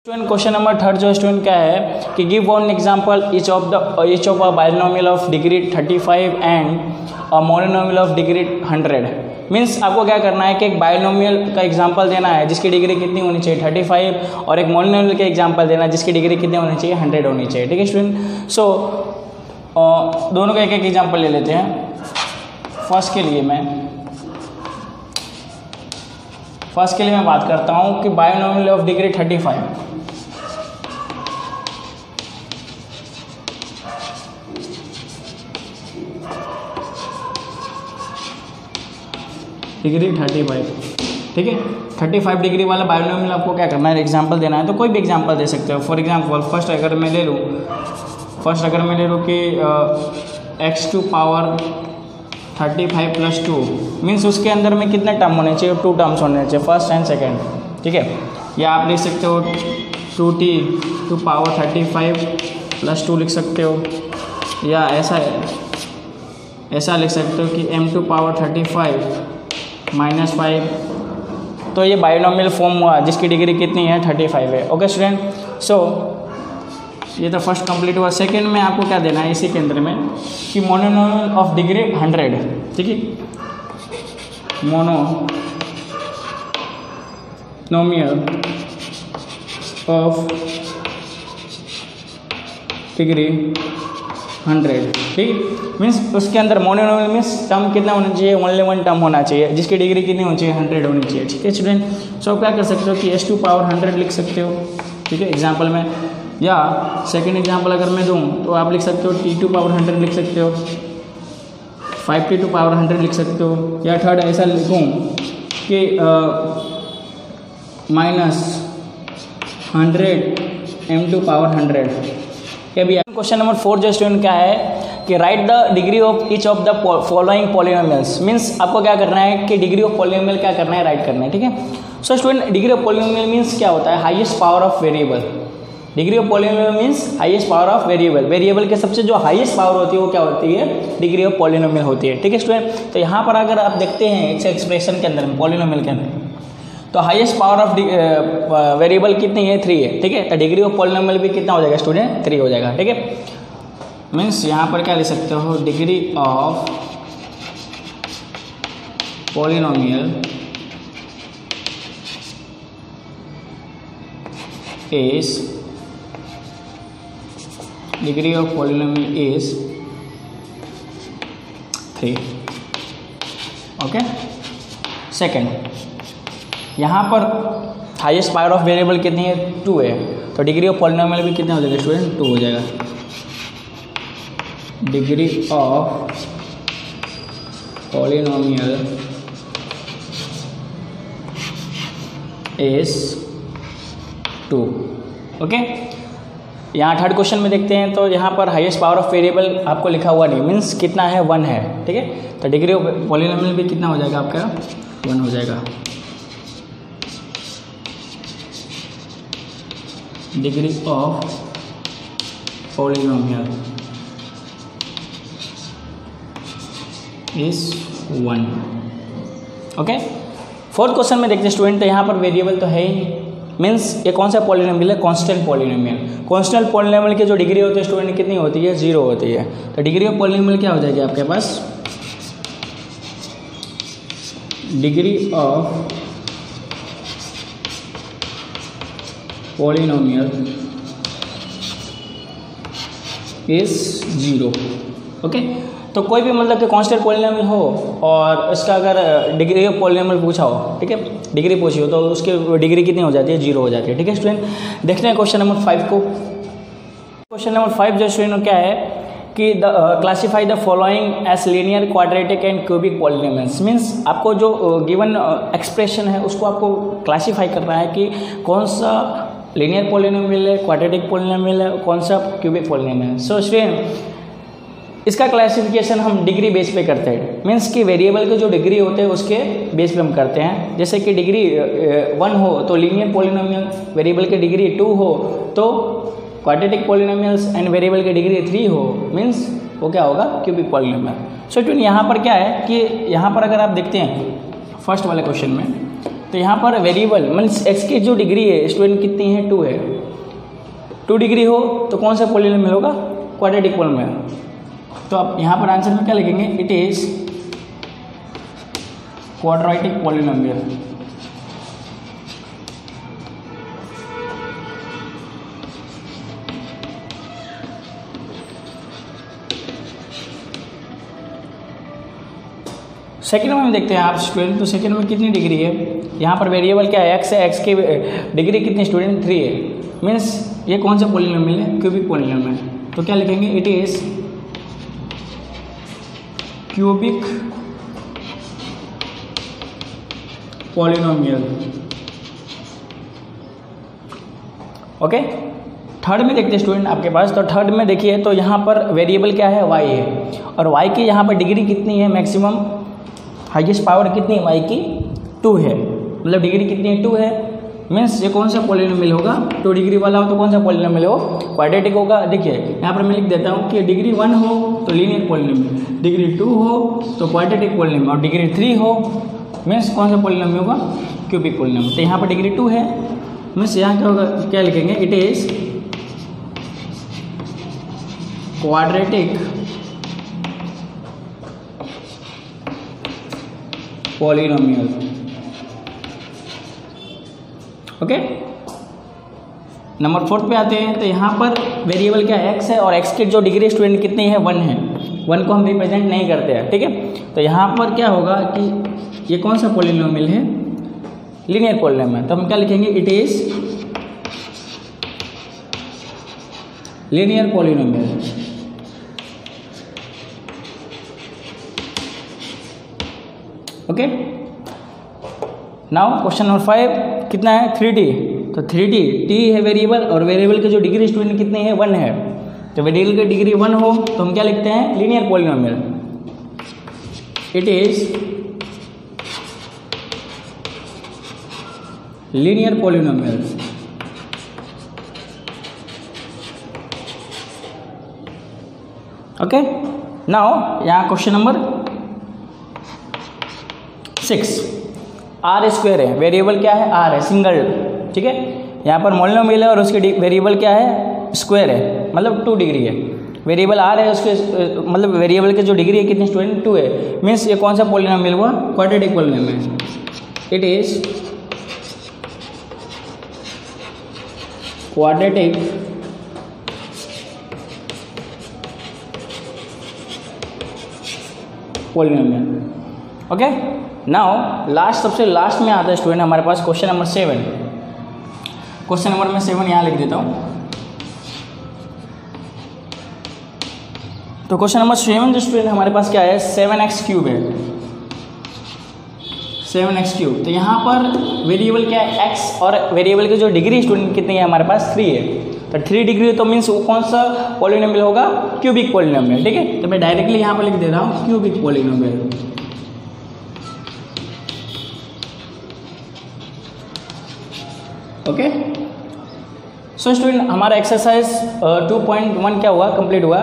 Student question number third जो student क्या है कि give one example each of a binomial of degree 35 and a monomial of degree 100। Means आपको क्या करना है कि एक बायनोमियल का एग्जांपल देना है जिसकी डिग्री कितनी होनी चाहिए 35 और एक मोनोनोमियल का एग्जांपल देना है जिसकी डिग्री कितनी होनी चाहिए 100 होनी चाहिए। ठीक है स्टूडेंट। सो दोनों का एक एक एग्जांपल ले लेते हैं। फर्स्ट के लिए मैं बात करता हूँ कि बायनोमियल ऑफ डिग्री 35। डिग्री 35, ठीक है। 35 डिग्री वाला बायनोमियल आपको क्या करना है, एग्जांपल देना है। तो कोई भी एग्जांपल दे सकते हो। फॉर एग्जांपल फर्स्ट अगर मैं ले लूँ कि x to power 35 plus 2 means उसके अंदर में कितने टर्म होने चाहिए, 2 टर्म्स होने चाहिए, फर्स्ट एंड सेकेंड। ठीक है। या आप लिख सकते हो 2t टू पावर 35 प्लस 2 लिख सकते हो, या ऐसा लिख सकते हो कि m टू पावर 35 माइनस 5। तो ये बायनोमियल फॉर्म हुआ जिसकी डिग्री कितनी है 35 है। Okay student. सो ये तो फर्स्ट कंप्लीट हुआ। सेकंड में आपको क्या देना है इसी के अंदर में कि मोनोनोमियल ऑफ डिग्री 100। ठीक है। Monomial of degree 100। ठीक। मीन्स उसके अंदर मोनोनोमियल मीन्स टर्म कितना होना चाहिए, ओनली वन टर्म होना चाहिए जिसकी डिग्री कितनी होनी चाहिए 100 होनी चाहिए। ठीक है स्टूडेंट। सो क्या कर सकते हो कि s टू पावर 100 लिख सकते हो। ठीक है एग्जाम्पल में। या सेकेंड एग्जाम्पल अगर मैं दूँ तो आप लिख सकते हो t टू पावर 100 लिख सकते हो, 5t टू पावर 100 लिख सकते हो। या थर्ड ऐसा लिखूँ कि माइनस 100 m टू पावर 100। क्या भी क्वेश्चन नंबर 4 जो स्टूडेंट क्या है कि right the degree of each of the following polynomials. Means आपको क्या करना है कि डिग्री ऑफ पॉलिनोमियल क्या करना है, राइट करना है। ठीक है। So student degree of polynomial means क्या होता है, highest power of variable. Degree of polynomial means highest power of variable. Variable के सबसे जो हाईएस्ट पावर होती है वो क्या होती है, डिग्री ऑफ पॉलिनोमियल होती है। ठीक है स्टूडेंट। तो यहाँ पर अगर आप देखते हैं इस एक्सप्रेशन के अंदर पॉलिनोमियल के अंदर तो हाईएस्ट पावर ऑफ वेरिएबल कितनी है, 3 है। ठीक है। तो डिग्री ऑफ पॉलिनोमियल भी कितना हो जाएगा स्टूडेंट, 3 हो जाएगा। ठीक है। मीन्स यहाँ पर क्या लिख सकते हो, degree of polynomial is degree of polynomial is 3। Okay. Second यहाँ पर हाईएस्ट पावर ऑफ वेरिएबल कितनी है, 2 है। तो डिग्री ऑफ पॉलिनोमियल भी कितना हो जाएगा स्टूडेंट, 2 हो जाएगा। Degree of polynomial is 2। Okay. यहाँ थर्ड क्वेश्चन में देखते हैं तो यहाँ पर हाईएस्ट पावर ऑफ वेरिएबल आपको लिखा हुआ नहीं, मीन्स कितना है, 1 है। ठीक है। तो डिग्री ऑफ पॉलिनोमियल भी कितना हो जाएगा आपका, 1 हो जाएगा। Degree of polynomial is 1। Okay. Fourth question में देखते हैं स्टूडेंट। तो यहाँ पर वेरिएबल तो है ही नहीं, मीन्स ये कौन सा पॉलिनोमियल है, कांस्टेंट पॉलिनोमियल। कांस्टेंट पॉलिनोमियल की जो डिग्री होती है स्टूडेंट कितनी होती है, 0 होती है। तो डिग्री ऑफ पॉलिनोमियल क्या हो जाएगी आपके पास, degree of polynomial is 0। Okay. तो कोई भी मतलब कि कांस्टेंट पॉलिनोमियल हो और इसका अगर डिग्री ऑफ पॉलिनोमियल पूछा हो, ठीक है, डिग्री पूछी हो तो उसकी डिग्री कितनी हो जाती है, 0 हो जाती है। ठीक है स्टूडेंट। देखते हैं क्वेश्चन नंबर 5 को। क्वेश्चन नंबर 5 जो स्टूडेंट क्या है कि classify the following as linear, quadratic and cubic polynomials. Means आपको जो गिवन एक्सप्रेशन है उसको आपको क्लासीफाई करना है कि कौन सा लीनियर पॉलिनोमियल है, क्वाड्रेटिक पॉलिनोमियल है, कौन सा क्यूबिक पॉलिनोमियल है। सो स्टूडेंट इसका क्लासिफिकेशन हम डिग्री बेस पे करते हैं। मीन्स कि वेरिएबल के जो डिग्री होते हैं उसके बेस पे हम करते हैं। जैसे कि डिग्री 1 हो तो लीनियर पॉलिनोमियल, वेरिएबल की डिग्री 2 हो तो क्वाड्रेटिक पॉलिनोमियल्स, एंड वेरिएबल की डिग्री 3 हो मीन्स वो क्या होगा, क्यूबिक पॉलिनोमियल। सो स्टूडेंट यहाँ पर क्या है कि यहाँ पर अगर आप देखते हैं फर्स्ट वाले क्वेश्चन में तो यहाँ पर वेरिएबल मीन्स एक्स की जो डिग्री है स्टूडेंट कितनी है, 2 है। 2 डिग्री हो तो कौन सा पॉलिनोमियल होगा, क्वाड्रेटिक पॉलिनोमियल। तो अब यहाँ पर आंसर में क्या लिखेंगे, it is quadratic polynomial. Second में हम देखते हैं आप स्टूडेंट, तो सेकेंड में कितनी डिग्री है, यहाँ पर वेरिएबल क्या है, एक्स है, एक्स की डिग्री कितनी स्टूडेंट 3 है, मीन्स ये कौन सा पॉलिनोमियल है, क्यूबिक पॉलिनोमियल। तो क्या लिखेंगे, it is cubic polynomial. Okay, third में देखते हैं स्टूडेंट आपके पास, तो थर्ड में देखिए तो यहाँ पर वेरिएबल क्या है, वाई है, और वाई की यहाँ पर डिग्री कितनी है, मैक्सिमम हाईएस्ट पावर कितनी है वाई की, 2 है, मतलब डिग्री कितनी है, 2 है, मीन्स ये कौन सा पॉलिनोमियल होगा, 2 डिग्री वाला हो तो कौन सा पॉलिनोमियल हो, क्वाड्रेटिक होगा। देखिए यहाँ पर मैं लिख देता हूँ कि डिग्री 1 हो तो लीनियर पॉलिनोमियल, डिग्री 2 हो तो क्वाड्रेटिक पॉलिनोमियल, और डिग्री 3 हो मीन्स कौन सा पॉलिनोमियल होगा, क्यूबिक पॉलिनोमियल। तो यहाँ पर डिग्री 2 है, मीन्स यहाँ क्या होगा, क्या लिखेंगे, it is quadratic polynomial. Okay, number 4 पे आते हैं, तो यहाँ पर वेरिएबल क्या है, एक्स है, और एक्स की जो डिग्री स्टूडेंट कितनी है, 1 है, 1 को हम रिप्रेजेंट नहीं करते हैं, ठीक है। तो यहाँ पर क्या होगा कि ये कौन सा पॉलिनोमियल है, लीनियर पॉलिनोमियल। तो हम क्या लिखेंगे, it is linear polynomial. Okay, now question number 5 कितना है, 3D। तो 3D टी है वेरिएबल, और वेरिएबल की जो डिग्री स्टूडेंट कितनी है, 1 है। तो वेरिएबल की डिग्री 1 हो तो हम क्या लिखते हैं, linear polynomial. It is linear polynomial. Okay, now यहाँ क्वेश्चन नंबर 6, आर स्क्वायर है, वेरिएबल क्या है, आर है, सिंगल, ठीक है। यहाँ पर पॉलिनोमियल है और उसके वेरिएबल क्या है, स्क्वायर है, मतलब 2 डिग्री है। वेरिएबल आर है, उसके मतलब वेरिएबल की जो डिग्री है कितनी स्टूडेंट, 2 है, मीन्स ये कौन सा पॉलिनोमियल हुआ, quadratic polynomial. It is quadratic polynomial. Okay, now last, सबसे लास्ट में आता है स्टूडेंट हमारे पास क्वेश्चन नंबर 7। क्वेश्चन नंबर में 7 यहाँ लिख देता हूँ। तो क्वेश्चन नंबर 7 जो स्टूडेंट हमारे पास क्या है, 7x³ है, 7x³। तो यहाँ पर वेरिएबल क्या है, x, और वेरिएबल की जो डिग्री स्टूडेंट कितनी है हमारे पास, 3 है। तो 3 डिग्री तो मीन्स वो कौन सा पॉलिनोमियल होगा, क्यूबिक पॉलिनोमियल, ठीक है। तो मैं डायरेक्टली यहाँ पर लिख दे रहा हूँ cubic polynomial. Okay, so student हमारा एक्सरसाइज 2.1 क्या हुआ, कंप्लीट हुआ।